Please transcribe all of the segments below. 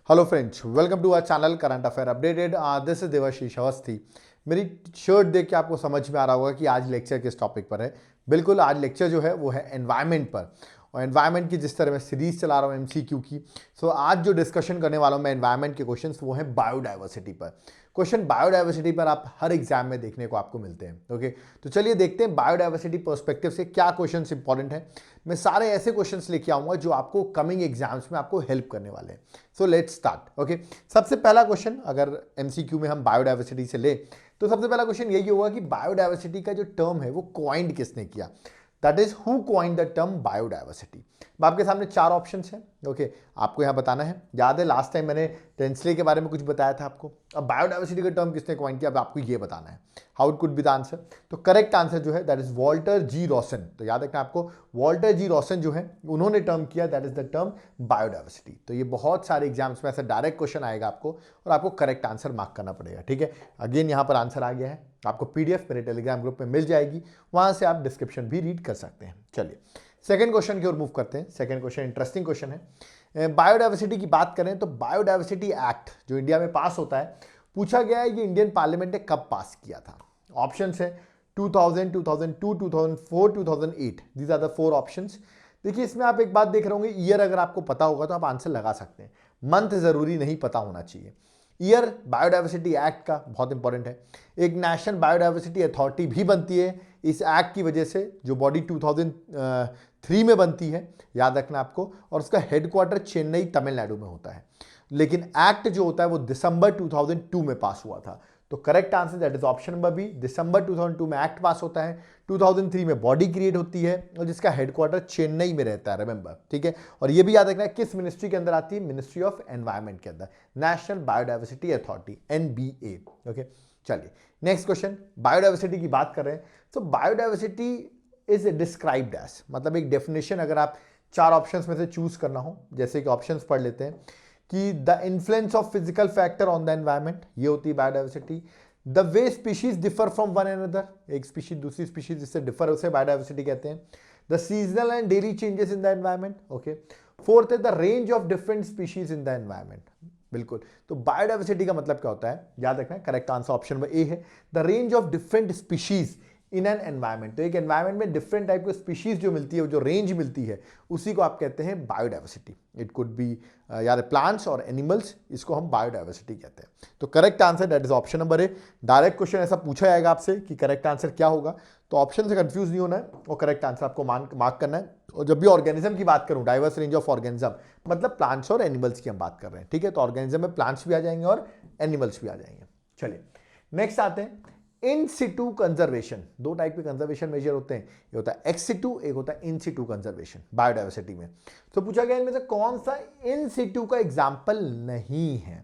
Hello friends, welcome to our channel current affair updated. This is Devashish Awasthi. मेरी shirt देख के आपको समझ में आ रहा होगा कि आज लेक्चर किस टॉपिक पर है। बिल्कुल, आज लेक्चर जो है वो है एनवायरनमेंट पर, और एनवायरनमेंट की जिस तरह मैं सीरीज चला रहा हूँ एमसीक्यू की। सो आज जो डिस्कशन करने वाला हूँ मैं एनवायरनमेंट के क्वेश्चंस, वो है बायोडाइवर्सिटी पर। क्वेश्चन बायोडाइवर्सिटी पर आप हर एग्जाम में देखने को आपको मिलते हैं। ओके, तो चलिए देखते हैं बायोडाइवर्सिटी पर्सपेक्टिव से क्या क्वेश्चंस इंपॉर्टेंट है। मैं सारे ऐसे क्वेश्चंस लेके आऊंगा जो आपको कमिंग एग्जाम्स में आपको हेल्प करने वाले हैं। So let's start. ओके, सबसे पहला क्वेश्चन अगर एमसीक्यू में हम बायोडाइवर्सिटी से ले तो सबसे पहला क्वेश्चन यही होगा कि बायोडाइवर्सिटी का जो टर्म है वो कॉइंड किसने किया, that is who coined the term biodiversity. आपके सामने चार ऑप्शन हैं। ओके, आपको यहां बताना है। याद है लास्ट टाइम मैंने टेंसले के बारे में कुछ बताया था आपको। अब बायोडाइवर्सिटी का टर्म किसने कॉइन किया, अब आपको ये बताना है how it could be the answer. तो करेक्ट आंसर जो है that is Walter G Rosen. तो याद रखना आपको, वॉल्टर जी रॉसन जो है उन्होंने टर्म किया, that is the term biodiversity. तो ये बहुत सारे एग्जाम्स में ऐसा डायरेक्ट क्वेश्चन आएगा आपको और आपको करेक्ट आंसर मार्क करना पड़ेगा। ठीक है, अगेन यहां पर आंसर आ गया है, आपको पीडीएफ मेरे टेलीग्राम ग्रुप में मिल जाएगी, वहां से आप डिस्क्रिप्शन भी रीड कर सकते हैं। चलिए सेकंड क्वेश्चन की ओर मूव करते हैं। सेकंड क्वेश्चन इंटरेस्टिंग क्वेश्चन है। बायोडाइवर्सिटी की बात करें तो बायोडाइवर्सिटी एक्ट जो इंडिया में पास होता है, पूछा गया है ये इंडियन पार्लियामेंट ने कब पास किया था। ऑप्शंस है 2000, 2002, 2004, 2008। These are the four options. देखिए इसमें आप एक बात देख रहे होंगे, ईयर अगर आपको पता होगा तो आप आंसर लगा सकते हैं, मंथ जरूरी नहीं पता होना चाहिए। ईयर बायोडाइवर्सिटी एक्ट का बहुत इंपॉर्टेंट है। एक नेशनल बायोडाइवर्सिटी अथॉरिटी भी बनती है इस एक्ट की वजह से, जो बॉडी 2003 में बनती है, याद रखना आपको, और उसका हेडक्वार्टर चेन्नई तमिलनाडु में होता है। लेकिन एक्ट जो होता है वो दिसंबर 2002 में पास हुआ था। तो correct answer that is option number B, दिसंबर 2002 में एक्ट पास होता है, 2003 में बॉडी क्रिएट होती है और जिसका हेडक्वार्टर चेन्नई में रहता है, रिमेंबर। ठीक है, और ये भी याद रखना है किस मिनिस्ट्री के अंदर आती है, मिनिस्ट्री ऑफ एनवायरमेंट के अंदर, national biodiversity authority, NBA. Okay, चलिए नेक्स्ट क्वेश्चन। बायोडाइवर्सिटी की बात कर रहे हैं, तो बायोडाइवर्सिटी इज डिस्क्राइब्ड एज, मतलब एक डेफिनेशन अगर आप चार ऑप्शंस में से चूज करना हो, जैसे कि ऑप्शंस पढ़ लेते हैं कि the influence of physical factor on the environment, ये होती है biodiversity. The way species differ from one another, एक स्पीशीज दूसरी स्पीशीज जिससे डिफर, उसे बायोडाइवर्सिटी कहते हैं। The seasonal and daily changes in the environment. Okay, fourth है the range of different species in the environment. बिल्कुल, तो बायोडाइवर्सिटी का मतलब क्या होता है, याद रखना है correct answer option number A है, the range of different species in an environment. तो एक एनवायरमेंट में डिफरेंट टाइप की स्पीशीज जो मिलती है, जो रेंज मिलती है, उसी को आप कहते हैं बायोडाइवर्सिटी। इट कुड बी यार प्लांट्स और एनिमल्स, इसको हम बायोडाइवर्सिटी कहते हैं। तो correct answer that is option number A. Direct question ऐसा पूछा जाएगा आपसे कि करेक्ट आंसर क्या होगा, तो ऑप्शन से कंफ्यूज नहीं होना है और करेक्ट आंसर आपको मार्क करना है। और जब भी ऑर्गेनिज्म की बात करूं, डाइवर्स रेंज ऑफ ऑर्गेनिज्म, मतलब प्लांट्स और एनिमल्स की हम बात कर रहे हैं। ठीक है, तो ऑर्गेनिज्म में प्लांट्स भी आ जाएंगे और एनिमल्स भी आ जाएंगे। चलिए नेक्स्ट आते हैं, इन सिटू कंजर्वेशन। दो टाइप के कंजर्वेशन मेजर होते हैं, एक होता है एक्स सिटू, एक होता है इन सिटू कंजर्वेशन बायोडाइवर्सिटी में। तो पूछा गया इनमें से कौन सा इन सिटू का एग्जाम्पल नहीं है।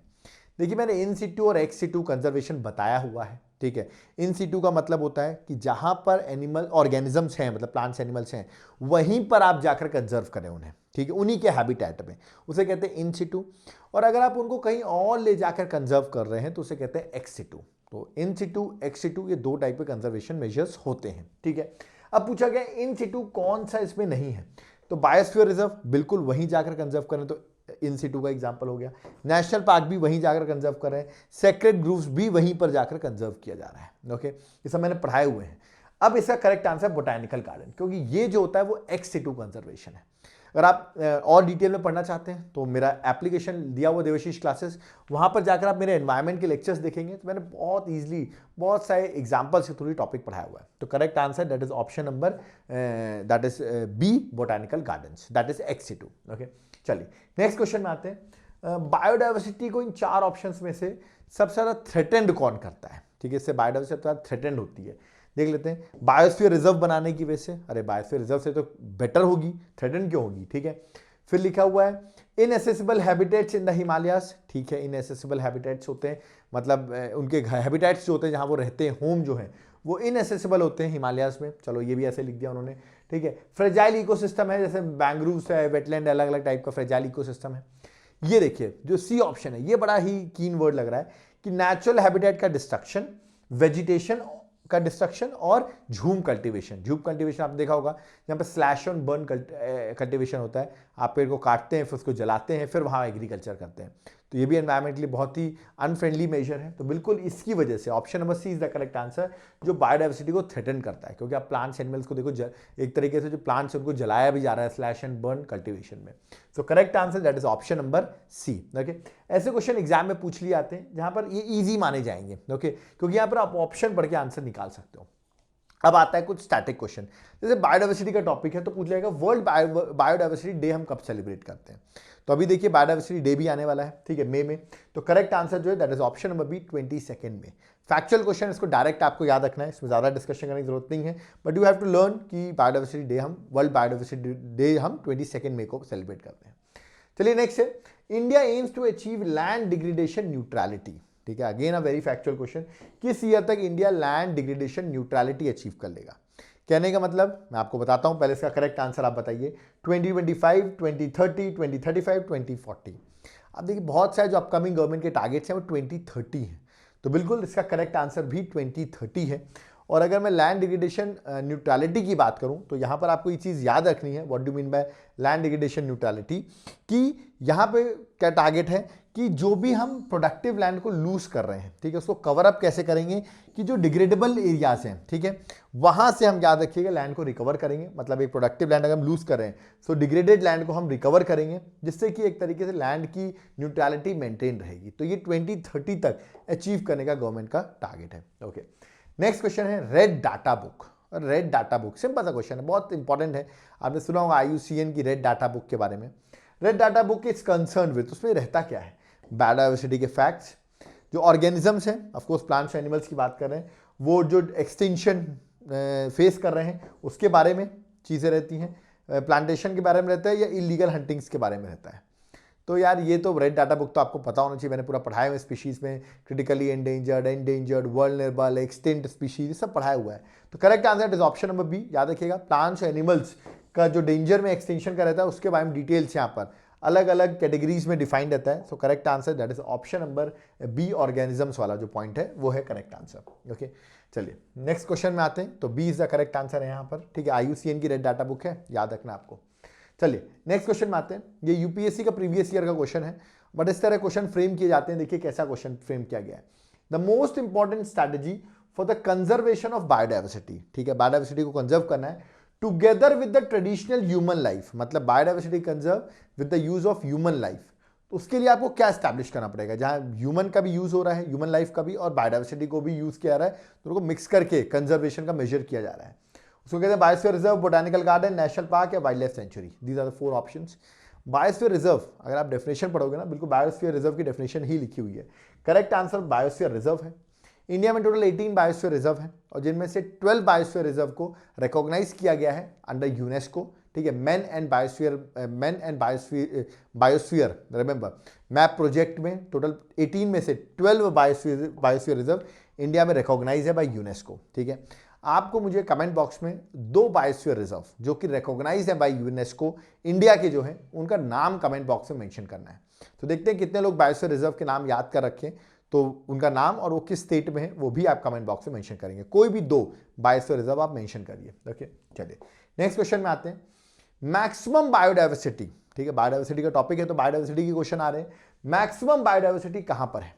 देखिए मैंने इन सिटू और एक्स सिटू कंजर्वेशन बताया हुआ है। ठीक है, इन सिटू का मतलब होता है कि जहां पर एनिमल ऑर्गेनिजम्स हैं, मतलब प्लांट्स एनिमल्स हैं, वहीं पर आप जाकर कंजर्व करें उन्हें। ठीक है, उन्हीं के हैबिटेट में, उसे कहते हैं इन सिटू। और अगर आप उनको कहीं और ले जाकर कंजर्व कर रहे हैं तो उसे कहते हैं एक्स सिटू। तो इन सिटू, एक्स सिटू, ये दो टाइप के कंजर्वेशन मेजर्स होते हैं। ठीक है, अब पूछा गया इन सिटू कौन सा इसमें नहीं है, तो बायोस्फीयर रिजर्व, बिल्कुल वहीं जाकर कंजर्व करें तो इन सिटू का एग्जांपल हो गया। नेशनल पार्क भी वहीं जाकर कंजर्व कर रहे हैं, सेक्रेड ग्रूव्स भी वहीं पर जाकर कंजर्व किया जा रहा है। ओके, ये सब मैंने पढ़ाए हुए हैं। अब इसका करेक्ट आंसर बोटैनिकल गार्डन, क्योंकि ये जो होता है वो एक्स सिटू कंजर्वेशन है। अगर आप और डिटेल में पढ़ना चाहते हैं तो मेरा एप्लीकेशन दिया हुआ देवाशीष क्लासेस, वहां पर जाकर आप मेरे एनवायरनमेंट के लेक्चर्स देखेंगे, तो मैंने बहुत इजीली बहुत सारे एग्जांपल से थोड़ी टॉपिक पढ़ाया हुआ है। तो correct answer that is option number that is B, botanical gardens, that is ex situ. Okay, चलिए नेक्स्ट क्वेश्चन में आते हैं। बायोडाइवर्सिटी को इन चार ऑप्शंस में से सबसे ज्यादा थ्रेटेंड कौन करता है। ठीक है, इससे बायोडाइवर्सिटी सबसे ज्यादा थ्रेटेंड होती है, देख लेते हैं। बायोस्फीयर रिजर्व बनाने की वजह से, अरे बायोस्फीयर रिजर्व से तो बेटर होगी, थ्रेटेंड क्यों होगी। ठीक है, फिर लिखा हुआ है इनएसेसिबल हैबिटेट्स इन द हिमालयास। ठीक है, इनएसेसिबल हैबिटेट्स होते हैं, मतलब उनके हैबिटेट्स जो होते हैं जहां वो रहते हैं, होम जो है वो इनएसेसिबल होते हैं हिमालयास में। चलो ये भी ऐसे लिख दिया उन्होंने। ठीक है, फ्रेजाइल इकोसिस्टम है, जैसे मैंग्रोव्स है, वेटलैंड, अलग अलग टाइप का फ्रेजाइल इकोसिस्टम है। ये देखिए जो सी ऑप्शन है, ये बड़ा ही कीन वर्ड लग रहा है कि नेचुरल हैबिटेट का डिस्ट्रक्शन, वेजिटेशन का डिस्ट्रक्शन और झूम कल्टीवेशन। झूम कल्टीवेशन आपने देखा होगा, जहां पर स्लैश ऑन बर्न कल्टीवेशन होता है। आप पेड़ को काटते हैं, फिर उसको जलाते हैं, फिर वहाँ एग्रीकल्चर करते हैं। तो ये भी एनवायरमेंट के लिए बहुत ही अनफ्रेंडली मेजर है। तो बिल्कुल इसकी वजह से option number C is the correct answer, जो बायोडाइवर्सिटी को थ्रेटन करता है। क्योंकि आप प्लांट्स एनिमल्स को देखो, एक तरीके से जो प्लांट्स है उनको जलाया भी जा रहा है स्लैश एंड बर्न कल्टीवेशन में। So correct answer that is option number C. Okay, ऐसे क्वेश्चन एग्जाम में पूछ लिए आते हैं जहां पर ये इजी माने जाएंगे। ओके, क्योंकि यहां पर आप ऑप्शन पढ़ के आंसर निकाल सकते हो। अब आता है कुछ स्टैटिक क्वेश्चन, जैसे बायोडाइवर्सिटी का टॉपिक है तो पूछ जाएगा वर्ल्ड बायोडाइवर्सिटी डे हम कब सेलिब्रेट करते हैं। तो अभी देखिए बायोडाइवर्सिटी डे भी आने वाला है, ठीक है, मई में। तो करेक्ट आंसर जो है that is option number B, 22 में। फैक्चुअल क्वेश्चन, इसको डायरेक्ट आपको याद रखना है, इसमें ज्यादा डिस्कशन करने की जरूरत नहीं है, but you have to learn कि बायोडाइवर्सिटी डे हम वर्ल्ड बायोडाइवर्सिटी डे हम 22 मई को सेलिब्रेट करते हैं। चलिए नेक्स्ट है, India aims to achieve land degradation neutrality. ठीक है, again a very factual question, किस ईयर तक India land degradation neutrality achieve कर लेगा। कहने का मतलब मैं आपको बताता हूं, पहले इसका करेक्ट आंसर आप बताइए। 2025, 2030, 2035, 2040। अब देखिए बहुत सारे जो अपकमिंग गवर्नमेंट के टारगेट्स हैं वो 2030 हैं, तो बिल्कुल इसका करेक्ट आंसर भी 2030 है। और अगर मैं लैंड डिग्रेडेशन न्यूट्रलिटी की बात करूं तो यहां पर आपको ये चीज़ याद रखनी है, what do mean by land degradation neutrality, कि यहां पे क्या टारगेट है कि जो भी हम प्रोडक्टिव लैंड को लूज कर रहे हैं, ठीक है, उसको कवर अप कैसे करेंगे कि जो डिग्रेडेबल एरियाज हैं, ठीक है, वहां से हम याद रखिएगा लैंड को रिकवर करेंगे। मतलब एक प्रोडक्टिव लैंड अगर हम लूज कर रहे हैं सो डिग्रेडेड लैंड को हम रिकवर करेंगे, जिससे कि एक तरीके से लैंड की न्यूट्रलिटी मेंटेन रहेगी। तो ये 2030 तक अचीव करने का गवर्नमेंट का टारगेट है। ओके, नेक्स्ट क्वेश्चन है red data book. Red data book simple सा क्वेश्चन है, बहुत इंपॉर्टेंट है, आपने सुना होगा IUCN की रेड डाटा बुक के बारे में। Red data book is concern with, उसमें रहता क्या है, बायोडाइवर्सिटी के फैक्ट्स, जो ऑर्गेनिजम्स हैं, ऑफ कोर्स प्लांट्स एनिमल्स की बात कर रहे हैं, वो जो एक्सटिंक्शन फेस कर रहे हैं उसके बारे में चीज़ें रहती हैं, प्लांटेशन के बारे में रहता है, या इलीगल हंटिंग्स के बारे में रहता है। तो यार ये तो रेड डाटा बुक तो आपको पता होना चाहिए, मैंने पूरा पढ़ाया हुआ स्पीशीज में, critically endangered, vulnerable, extinct species, सब पढ़ाया हुआ है। तो correct answer is option number B. याद रखिएगा प्लांट्स एनिमल्स का जो डेंजर में एक्सटिंक्शन का रहता है उसके बारे में डिटेल्स यहाँ पर अलग अलग कैटेगरीज में डिफाइंड रहता है। So correct answer that is option number B, organisms वाला जो पॉइंट है वो है करेक्ट आंसर। ओके, चलिए नेक्स्ट क्वेश्चन में आते हैं। तो B is the correct answer है यहाँ पर, ठीक है, IUCN की रेड डाटा बुक है, याद रखना आपको। चलिए नेक्स्ट क्वेश्चन में आते हैं, ये UPSC का प्रीवियस ईयर का क्वेश्चन है, बट इस तरह क्वेश्चन फ्रेम किए जाते हैं। देखिए कैसा क्वेश्चन फ्रेम किया गया है, the most important strategy for the conservation of biodiversity. ठीक है, बायोडाइवर्सिटी को कंजर्व करना है together with the traditional human life, मतलब biodiversity conserve with the use of human life. तो उसके लिए आपको क्या स्टैब्लिश करना पड़ेगा, जहां ह्यूमन का भी यूज हो रहा है, ह्यूमन लाइफ का भी, और बायोडाइवर्सिटी को भी यूज किया जा रहा है, तो उनको मिक्स करके कंजर्वेशन का मेजर किया जा रहा है। उसको कहते हैं biosphere reserve, botanical garden, national park या wildlife sanctuary. These are the 4 options. Biosphere reserve, अगर आप डेफिनेशन पढ़ोगे ना, बिल्कुल बायोस्फीयर रिजर्व की डेफिनेशन ही लिखी हुई है। करेक्ट आंसर बायोस्फीयर रिजर्व है। इंडिया में टोटल 18 बायोस्फीयर रिजर्व है, और जिनमें से 12 बायोस्फीयर रिजर्व को रिकॉग्नाइज किया गया है अंडर यूनेस्को। ठीक है, man and biosphere remember map project में टोटल 18 में से 12 बायोस्फीयर रिजर्व इंडिया में रिकॉग्नाइज है बाय यूनेस्को। ठीक है, आपको मुझे कमेंट बॉक्स में 2 बायोस्फीयर रिजर्व जो कि रिकॉग्नाइज है बाय यूनेस्को इंडिया के जो है उनका नाम कमेंट बॉक्स में मेंशन करना है। तो देखते हैं कितने लोग बायोस्फीयर रिजर्व के नाम याद कर रखें, तो उनका नाम और वो किस स्टेट में है वो भी आप कमेंट बॉक्स में मेंशन करेंगे। कोई भी 2 बायोस्फीयर रिजर्व आप मेंशन करिए। ओके, चलिए नेक्स्ट क्वेश्चन में आते हैं, मैक्सिमम बायोडाइवर्सिटी। ठीक है, बायोडाइवर्सिटी का टॉपिक है तो बायोडाइवर्सिटी के क्वेश्चन आ रहे हैं। मैक्सिमम बायोडाइवर्सिटी कहां पर है?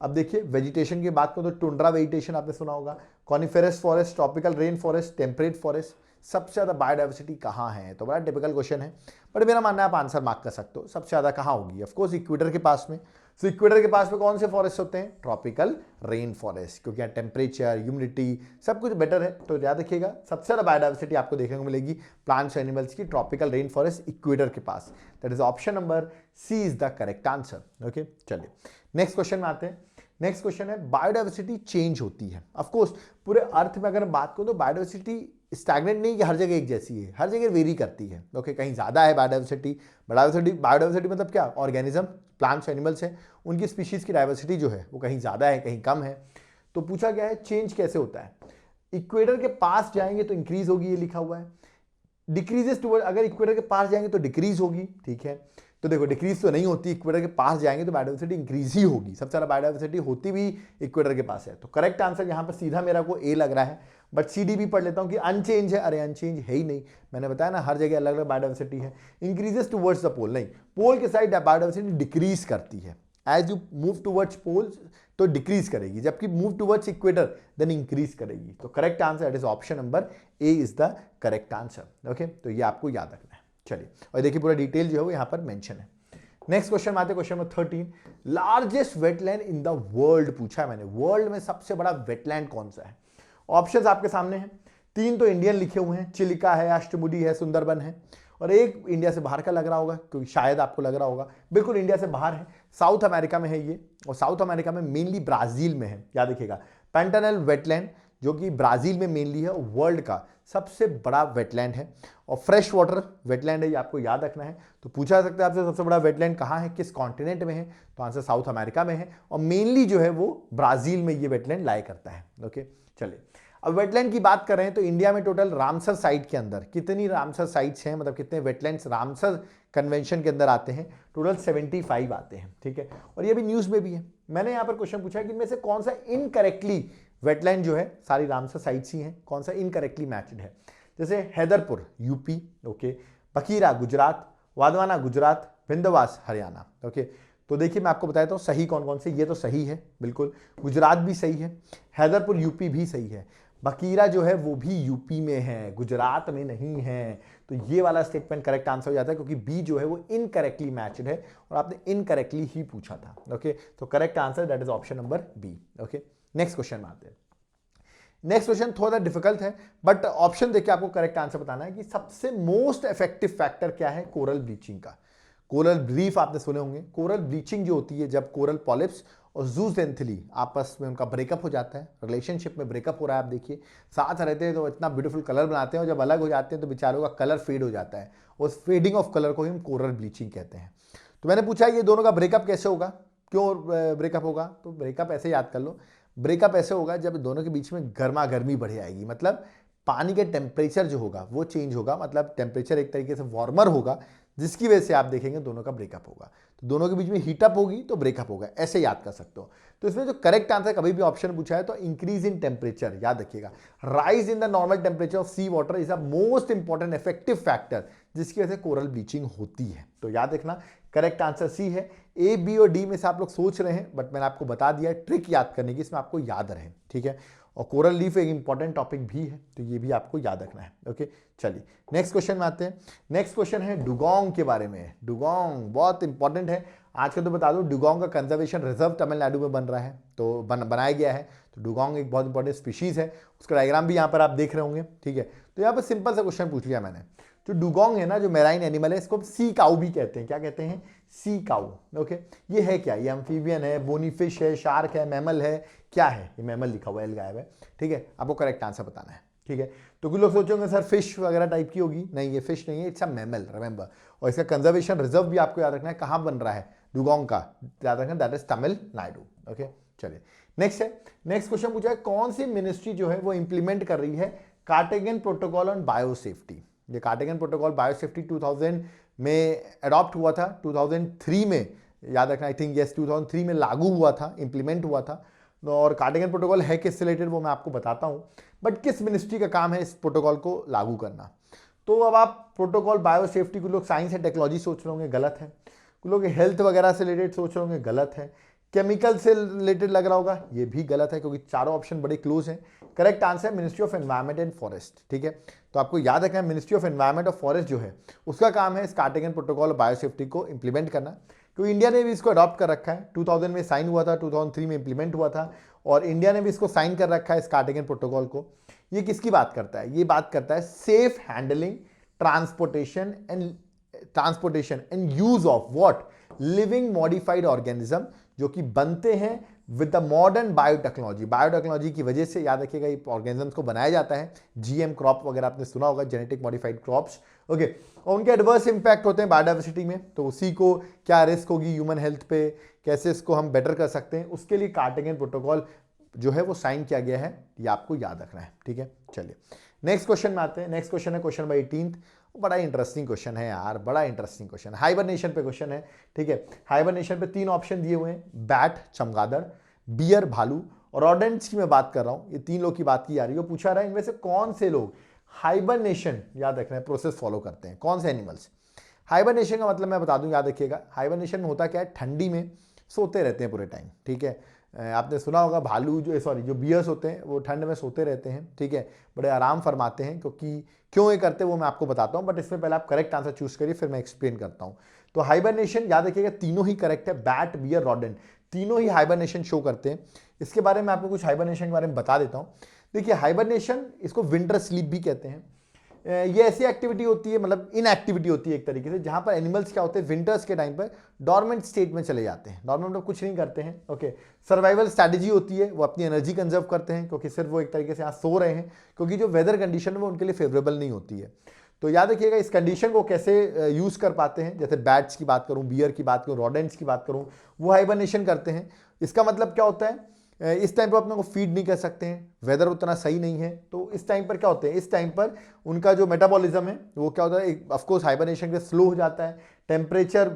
अब देखिए वेजिटेशन की बात करो तो टुंड्रा वेजिटेशन आपने सुना होगा, coniferous forest, tropical rain forest, temperate forest, सबसे ज्यादा बायोडाइवर्सिटी कहाँ है? तो बड़ा टिपिकल क्वेश्चन है, बट मेरा मानना है आप आंसर मार्क कर सकते हो। सबसे ज्यादा कहाँ होगी? ऑफ कोर्स इक्वेटर के पास में। तो इक्वेटर के पास में कौन से फॉरेस्ट होते हैं? ट्रॉपिकल रेन फॉरेस्ट, क्योंकि यहाँ टेम्परेचर, ह्यूमिडिटी सब कुछ बेटर है। तो याद रखिएगा सबसे ज्यादा बायोडाइवर्सिटी आपको देखने को मिलेगी प्लांट्स एनिमल्स की ट्रॉपिकल रेन फॉरेस्ट इक्वेटर के पास। That is option number C is the correct answer. Okay, चलिए नेक्स्ट क्वेश्चन में आते हैं। नेक्स्ट क्वेश्चन है बायोडाइवर्सिटी चेंज होती है। ऑफ कोर्स पूरे अर्थ में अगर बात करूं तो बायोडाइवर्सिटी स्टैग्नेंट नहीं कि हर जगह एक जैसी है, हर जगह वेरी करती है। ओके, कहीं ज्यादा है बायोडाइवर्सिटी। बायोडाइवर्सिटी मतलब क्या? ऑर्गेनिज्म, प्लांट्स एनिमल्स हैं, उनकी स्पीशीज की डाइवर्सिटी जो है वो कहीं ज्यादा है, कहीं कम है। तो पूछा गया है चेंज कैसे होता है। इक्वेटर के पास जाएंगे तो इंक्रीज होगी, ये लिखा हुआ है। डिक्रीजेस टुवर्ड, अगर इक्वेटर के पास जाएंगे तो डिक्रीज होगी। ठीक है, तो देखो डिक्रीज तो नहीं होती, इक्वेटर के पास जाएंगे तो बायोडाइवर्सिटी इंक्रीज ही होगी, सबसे ज़्यादा बायोडाइवर्सिटी होती भी इक्वेटर के पास है। तो करेक्ट आंसर यहाँ पर सीधा मेरा को ए लग रहा है, बट सी डी भी पढ़ लेता हूँ कि अनचेंज है। अरे अनचेंज है ही नहीं, मैंने बताया ना हर जगह अलग अलग बायोडाइवर्सिटी है। इंक्रीजेस टुवर्ड्स द पोल, नहीं, पोल के साइड बायोडाइवर्सिटी डिक्रीज करती है। As you move towards pole तो डिक्रीज करेगी, जबकि move towards equator then increase करेगी। तो correct answer that is option number A is the correct answer. Okay, तो ये आपको याद रखना है। चलिए, और देखिए पूरा डिटेल जो है वो यहाँ पर मेंशन है। नेक्स्ट क्वेश्चन आते हैं, question number 13, largest wetland in the world पूछा है मैंने, वर्ल्ड में सबसे बड़ा वेटलैंड कौन सा है? ऑप्शंस आपके सामने हैं, 3 तो इंडियन लिखे हुए हैं, चिलिका है, अष्टमुडी है, सुंदरबन है, और एक इंडिया से बाहर का लग रहा होगा, क्योंकि शायद आपको लग रहा होगा बिल्कुल इंडिया से बाहर है, साउथ अमेरिका में है ये, और साउथ अमेरिका में मेनली ब्राजील में है। याद रखिएगा, पैंटानल वेटलैंड जो कि ब्राजील में मेनली है, वर्ल्ड का सबसे बड़ा वेटलैंड है, और फ्रेश वाटर वेटलैंड है, ये आपको याद रखना है। तो पूछा जा सकता है आपसे सबसे बड़ा वेटलैंड कहाँ है, किस कॉन्टिनेंट में है, तो आंसर साउथ अमेरिका में है, और मेनली जो है वो ब्राजील में ये वेटलैंड लाया करता है। ओके, चलिए, अब वेटलैंड की बात कर रहे हैं तो इंडिया में टोटल रामसर साइट के अंदर कितनी रामसर साइट्स हैं, मतलब कितने वेटलैंड्स रामसर कन्वेंशन के अंदर आते हैं? टोटल 75 आते हैं। ठीक है, और ये भी न्यूज़ में भी है। मैंने यहाँ पर क्वेश्चन पूछा है कि इनमें से कौन सा इनकरेक्टली वेटलैंड जो है, सारी रामसर साइट्स ही हैं, कौन सा इनकरेक्टली मैच्ड है? जैसे Haiderpur UP, okay, Bakira Gujarat, Wadhwana Gujarat, Vindhyavas Haryana. Okay, तो देखिए मैं आपको बताता हूँ सही कौन कौन से। ये तो सही है बिल्कुल, गुजरात भी सही है, हैदरपुर यूपी भी सही है, बकीरा जो है वो भी यूपी में है, गुजरात में नहीं है। तो ये वाला स्टेटमेंट करेक्ट आंसर हो जाता है, क्योंकि बी जो है वो इनकरेक्टली मैच्ड है, और आपने इनकरेक्टली ही पूछा था। ओके, तो correct answer that is option number B. Okay, next question में आते हैं। नेक्स्ट क्वेश्चन थोड़ा डिफिकल्ट है, बट ऑप्शन देखिए आपको करेक्ट आंसर बताना है कि सबसे मोस्ट इफेक्टिव फैक्टर क्या है कोरल ब्लीचिंग का। कोरल ब्रीफ आपने सुने होंगे। कोरल ब्लीचिंग जो होती है जब कोरल पॉलिप्स और जूजेंथली आपस में उनका ब्रेकअप हो जाता है, रिलेशनशिप में ब्रेकअप हो रहा है, आप देखिए साथ रहते हैं तो इतना ब्यूटीफुल कलर बनाते हैं, और जब अलग हो जाते हैं तो बेचारों का कलर फेड हो जाता है, उस फेडिंग ऑफ कलर को ही हम कोरल ब्लीचिंग कहते हैं। तो मैंने पूछा ये दोनों का ब्रेकअप कैसे होगा, क्यों ब्रेकअप होगा? तो ब्रेकअप ऐसे याद कर लो, ब्रेकअप ऐसे होगा जब दोनों के बीच में गर्मा गर्मी बढ़ जाएगी, मतलब पानी के टेम्परेचर जो होगा वो चेंज होगा, मतलब टेम्परेचर एक तरीके से वार्मर होगा, जिसकी वजह से आप देखेंगे दोनों का ब्रेकअप होगा। तो दोनों के बीच में हीटअप होगी तो ब्रेकअप होगा, ऐसे याद कर सकते हो। तो इसमें जो करेक्ट आंसर कभी भी ऑप्शन पूछा है तो इंक्रीज इन टेम्परेचर, याद रखिएगा, rise in the normal temperature of sea water is a most important effective factor, जिसकी वजह से कोरल ब्लीचिंग होती है। तो याद रखना करेक्ट आंसर सी है। ए, बी और डी में से आप लोग सोच रहे हैं, बट मैंने आपको बता दिया ट्रिक याद करने की, इसमें आपको याद रहे। ठीक है, और कोरल लीफ एक इंपॉर्टेंट टॉपिक भी है, तो ये भी आपको याद रखना है। ओके, चलिए नेक्स्ट क्वेश्चन में आते हैं। नेक्स्ट क्वेश्चन है डुगोंग के बारे में। डुगोंग बहुत इंपॉर्टेंट है आज का, तो बता दो डुगोंग का कंजर्वेशन रिजर्व तमिलनाडु में बन रहा है, तो बनाया गया है। तो डुगोंग एक बहुत इंपॉर्टेंट स्पीशीज है, उसका डायग्राम भी यहाँ पर आप देख रहे होंगे। ठीक है, तो यहाँ पर सिंपल सा क्वेश्चन पूछ लिया मैंने। जो डुगोंग है ना, जो मेराइन एनिमल है, इसको सी काऊ भी कहते हैं। क्या कहते हैं? सी काऊ। ओके, ये है क्या? ये एम्फीबियन है, बोनी फिश है, शार्क है, मैमल है, क्या है? ये मैमल लिखा हुआ है, एल गायब है। ठीक है, आपको करेक्ट आंसर बताना है। ठीक है, तो कुछ लोग सोचेंगे सर फिश वगैरह टाइप की होगी, नहीं ये फिश नहीं है, इट्स अ मैमल, रिमेंबर। और इसका कंजर्वेशन रिजर्व भी आपको याद रखना है, कहाँ बन रहा है डुगोंग का, याद रखना दैट इज तमिलनाडु। ओके, चलिए नेक्स्ट है। नेक्स्ट क्वेश्चन पूछा है कौन सी मिनिस्ट्री जो है वो इंप्लीमेंट कर रही है कार्टेगन प्रोटोकॉल ऑन बायोसेफ्टी। ये कार्टेगन प्रोटोकॉल बायोसेफ्टी 2000 में अडॉप्ट हुआ था, 2003 में, याद रखना, आई थिंक यस 2003 में लागू हुआ था, इंप्लीमेंट हुआ था। और कार्टेगन प्रोटोकॉल है किससे रिलेटेड वो मैं आपको बताता हूं, बट किस मिनिस्ट्री का काम है इस प्रोटोकॉल को लागू करना। तो अब आप प्रोटोकॉल बायोसेफ्टी, कुछ लोग साइंस एंड टेक्नोलॉजी सोच रहे होंगे, गलत है। कुछ लोग हेल्थ वगैरह से रिलेटेड सोच रहे होंगे, गलत है। केमिकल से रिलेटेड लग रहा होगा, ये भी गलत है, क्योंकि चारों ऑप्शन बड़े क्लोज हैं। करेक्ट आंसर है ministry of environment and forest. ठीक है, तो आपको याद रखना है मिनिस्ट्री ऑफ एनवायरमेंट और फॉरेस्ट जो है उसका काम है इस कार्टेगन प्रोटोकॉल और बायोसेफ्टी को इंप्लीमेंट करना, क्योंकि इंडिया ने भी इसको अडॉप्ट कर रखा है। 2000 में साइन हुआ था, 2003 में इंप्लीमेंट हुआ था, और इंडिया ने भी इसको साइन कर रखा है इस कार्टेगन प्रोटोकॉल को। ये किसकी बात करता है? ये बात करता है safe handling, transportation and use of what, living modified organism, जो कि बनते हैं with the modern biotechnology. Biotechnology की वजह से, याद रखिएगा, ये ऑर्गेनिजम्स को बनाया जाता है। जीएम क्रॉप वगैरह आपने सुना होगा, जेनेटिक मॉडिफाइड क्रॉप्स। ओके, और उनके एडवर्स इंपैक्ट होते हैं बायोडाइवर्सिटी में, तो उसी को क्या रिस्क होगी ह्यूमन हेल्थ पे, कैसे इसको हम बेटर कर सकते हैं, उसके लिए कार्टेगन प्रोटोकॉल जो है वो साइन किया गया है, ये आपको याद रखना है। ठीक है, चलिए नेक्स्ट क्वेश्चन में आते हैं। नेक्स्ट क्वेश्चन है क्वेश्चन नंबर 18। बड़ा इंटरेस्टिंग क्वेश्चन है यार, बड़ा इंटरेस्टिंग क्वेश्चन। हाइबरनेशन पे क्वेश्चन है, ठीक है। हाइबरनेशन पे 3 ऑप्शन दिए हुए हैं, बैट चमगादड़, बियर भालू और रॉडेंट्स की मैं बात कर रहा हूं। ये 3 लोग की बात की जा रही है। पूछा रहा है इनमें से कौन से लोग हाइबरनेशन, याद रखना है, प्रोसेस फॉलो करते हैं, कौन से एनिमल्स। हाइबरनेशन का मतलब मैं बता दूं, याद रखिएगा, हाइबरनेशन में होता क्या है, ठंडी में सोते रहते हैं पूरे टाइम, ठीक है। आपने सुना होगा भालू जो बियर्स होते हैं वो ठंड में सोते रहते हैं, ठीक है, बड़े आराम फरमाते हैं। क्यों ये करते हैं वो मैं आपको बताता हूं, बट इसमें पहले आप करेक्ट आंसर चूज करिए, फिर मैं एक्सप्लेन करता हूं। तो हाइबरनेशन, याद रखिएगा, तीनों ही करेक्ट है, बैट बियर रॉडेंट तीनों ही हाइबरनेशन शो करते हैं। इसके बारे में आपको कुछ हाइबरनेशन के बारे में बता देता हूं। देखिए हाइबरनेशन, इसको विंटर स्लीप भी कहते हैं। ये ऐसी एक्टिविटी होती है, मतलब इनएक्टिविटी होती है एक तरीके से, जहां पर एनिमल्स क्या होते हैं, विंटर्स के टाइम पर डॉर्मेंट स्टेट में चले जाते हैं। डॉर्मेंट में कुछ नहीं करते हैं, ओके। सर्वाइवल स्ट्रैटेजी होती है, वो अपनी एनर्जी कंजर्व करते हैं, क्योंकि सिर्फ वो एक तरीके से यहाँ सो रहे हैं, क्योंकि जो वेदर कंडीशन है वो उनके लिए फेवरेबल नहीं होती है। तो याद रखिएगा इस कंडीशन को कैसे यूज कर पाते हैं। जैसे बैट्स की बात करूं, बियर की बात करूं, रॉडेंट्स की बात करूं, वो हाइबरनेशन करते हैं। इसका मतलब क्या होता है, इस टाइम पर अपने को फीड नहीं कर सकते हैं, वेदर उतना सही नहीं है, तो इस टाइम पर क्या होते हैं, इस टाइम पर उनका जो मेटाबॉलिज्म है वो क्या होता है, ऑफ कोर्स हाइबरनेशन के स्लो हो जाता है, टेम्परेचर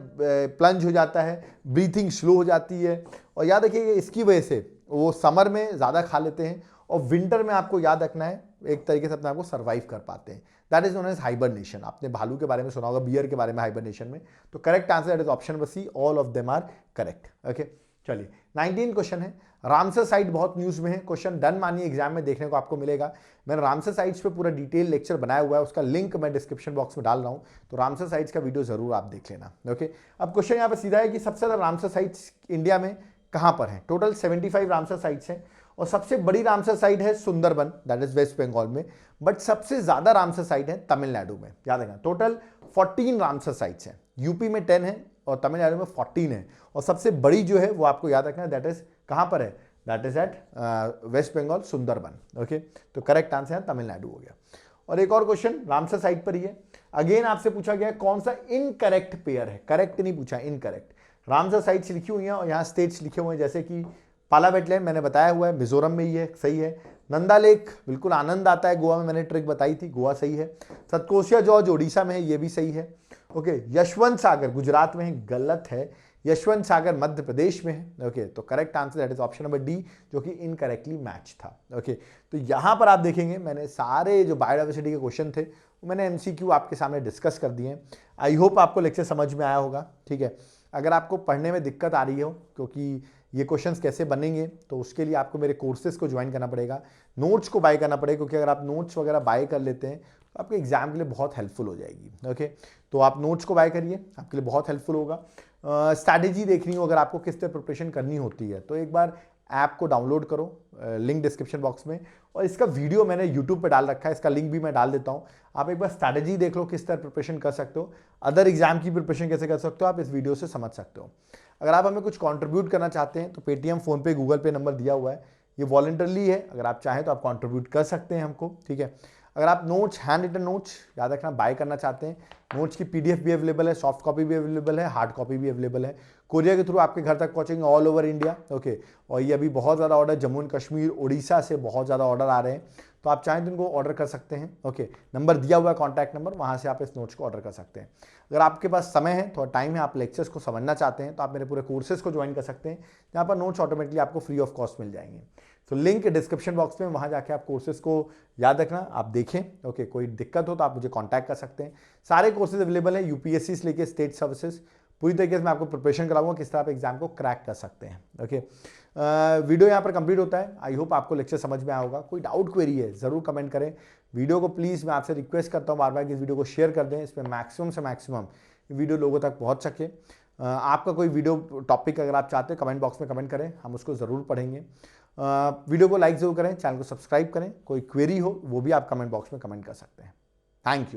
प्लंज हो जाता है, ब्रीथिंग स्लो हो जाती है। और याद रखिए इसकी वजह से वो समर में ज़्यादा खा लेते हैं और विंटर में आपको याद रखना है एक तरीके से अपने आप को सर्वाइव कर पाते हैं। That is known as hibernation. आपने भालू के बारे में सुना होगा, बियर के बारे में हाइबरनेशन में। तो correct answer that is option number C, all of them are correct, okay. चलिए 19 क्वेश्चन है, रामसर साइट बहुत न्यूज में है। क्वेश्चन डन मानिए एग्जाम में देखने को आपको मिलेगा। मैंने रामसर साइट्स पे पूरा डिटेल लेक्चर बनाया हुआ है, उसका लिंक मैं डिस्क्रिप्शन बॉक्स में डाल रहा हूं, तो रामसर साइट्स का वीडियो जरूर आप देख लेना, ओके। अब क्वेश्चन यहाँ पे सीधा है कि सबसे ज्यादा रामसर साइट्स इंडिया में कहां पर है। टोटल 75 रामसर साइट्स हैं और सबसे बड़ी रामसर साइट है सुंदरबन, दैट इज वेस्ट बंगाल में। बट सबसे ज्यादा रामसर साइट है तमिलनाडु में, याद रखना। टोटल 14 रामसर साइट्स हैं, यूपी में 10 है और तमिलनाडु में 14 है। और सबसे बड़ी जो है वो आपको याद रखना है, दैट इज कहां पर है, that is at West Bengal Sundarban, okay. तो करेक्ट आंसर है तमिलनाडु हो गया। और एक और क्वेश्चन रामसर साइट पर ही है, अगेन आपसे पूछा गया कौन सा इनकरेक्ट पेयर है, करेक्ट नहीं पूछा, इनकरेक्ट। रामसर साइट्स लिखी हुई हैं और यहाँ स्टेट्स लिखे हुए हैं, जैसे कि पाला वेटलैंड मैंने बताया हुआ है, मिजोरम में ही है, सही है। नंदा लेक, बिल्कुल आनंद आता है गोवा में, मैंने ट्रिक बताई थी, गोवा सही है। सतकोशिया जॉर्ज ओडिशा में है, ये भी सही है, ओके। यशवंत सागर गुजरात में है, गलत है। यशवंत सागर मध्य प्रदेश में है, ओके। तो correct answer that is option number D, जो कि इनकरेक्टली मैच था, ओके। तो यहां पर आप देखेंगे मैंने सारे जो बायोडाइवर्सिटी के क्वेश्चन थे वो मैंने एमसीक्यू आपके सामने डिस्कस कर दिए हैं। आई होप आपको लेक्चर समझ में आया होगा, ठीक है। अगर आपको पढ़ने में दिक्कत आ रही हो क्योंकि ये क्वेश्चंस कैसे बनेंगे, तो उसके लिए आपको मेरे कोर्सेज को ज्वाइन करना पड़ेगा, नोट्स को बाय करना पड़ेगा, क्योंकि अगर आप नोट्स वगैरह बाय कर लेते हैं तो आपके एग्जाम के लिए बहुत हेल्पफुल हो जाएगी, ओके। तो आप नोट्स को बाय करिए, आपके लिए बहुत हेल्पफुल होगा। स्ट्रैटेजी देखनी हो अगर आपको किस तरह प्रिपरेशन करनी होती है, तो एक बार ऐप को डाउनलोड करो, लिंक डिस्क्रिप्शन बॉक्स में, और इसका वीडियो मैंने यूट्यूब पे डाल रखा है, इसका लिंक भी मैं डाल देता हूं। आप एक बार स्ट्रैटेजी देख लो किस तरह प्रिपरेशन कर सकते हो, अदर एग्जाम की प्रिपरेशन कैसे कर सकते हो, आप इस वीडियो से समझ सकते हो। अगर आप हमें कुछ कंट्रीब्यूट करना चाहते हैं तो पेटीएम, फोनपे, गूगल पे नंबर दिया हुआ है, ये वॉलंटरली है, अगर आप चाहें तो आप कंट्रीब्यूट कर सकते हैं हमको, ठीक है। अगर आप नोट्स, हैंड रिटन नोट्स याद रखना बाय करना चाहते हैं, नोट्स की पीडीएफ भी अवेलेबल है, सॉफ्ट कॉपी भी अवेलेबल है, हार्ड कॉपी भी अवेलेबल है। कोरियर के थ्रू आपके घर तक पहुंचेंगे ऑल ओवर इंडिया, ओके। और ये अभी बहुत ज़्यादा ऑर्डर जम्मू एंड कश्मीर, उड़ीसा से बहुत ज़्यादा ऑर्डर आ रहे हैं, तो आप चाहें तो इनको ऑर्डर कर सकते हैं, ओके। नंबर दिया हुआ है, कॉन्टैक्ट नंबर, वहाँ से आप इस नोट्स को ऑर्डर कर सकते हैं। अगर आपके पास समय है, थोड़ा टाइम है, आप लेक्चर्स को समझना चाहते हैं, तो आप मेरे पूरे कोर्सेज को ज्वाइन कर सकते हैं, जहाँ पर नोट्स ऑटोमेटिकली आपको फ्री ऑफ कॉस्ट मिल जाएंगे। तो लिंक डिस्क्रिप्शन बॉक्स में, वहाँ जाके आप कोर्सेज को याद रखना, आप देखें, ओके। कोई दिक्कत हो तो आप मुझे कॉन्टैक्ट कर सकते हैं। सारे कोर्सेज अवेलेबल हैं, यूपीएससी से लेके स्टेट सर्विसेज, पूरी तरीके से मैं आपको प्रिपरेशन कराऊंगा किस तरह आप एग्जाम को क्रैक कर सकते हैं, ओके। वीडियो यहाँ पर कंप्लीट होता है। आई होप आपको लेक्चर समझ में आया होगा। कोई डाउट क्वेरी है ज़रूर कमेंट करें। वीडियो को प्लीज़ मैं आपसे रिक्वेस्ट करता हूँ बार बार कि इस वीडियो को शेयर कर दें, इसमें मैक्सिमम से मैक्सिमम वीडियो लोगों तक पहुँच सके। आपका कोई वीडियो टॉपिक अगर आप चाहते हैं कमेंट बॉक्स में कमेंट करें, हम उसको ज़रूर पढ़ेंगे। वीडियो को लाइक ज़रूर करें, चैनल को सब्सक्राइब करें। कोई क्वेरी हो वो भी आप कमेंट बॉक्स में कमेंट कर सकते हैं। Thank you.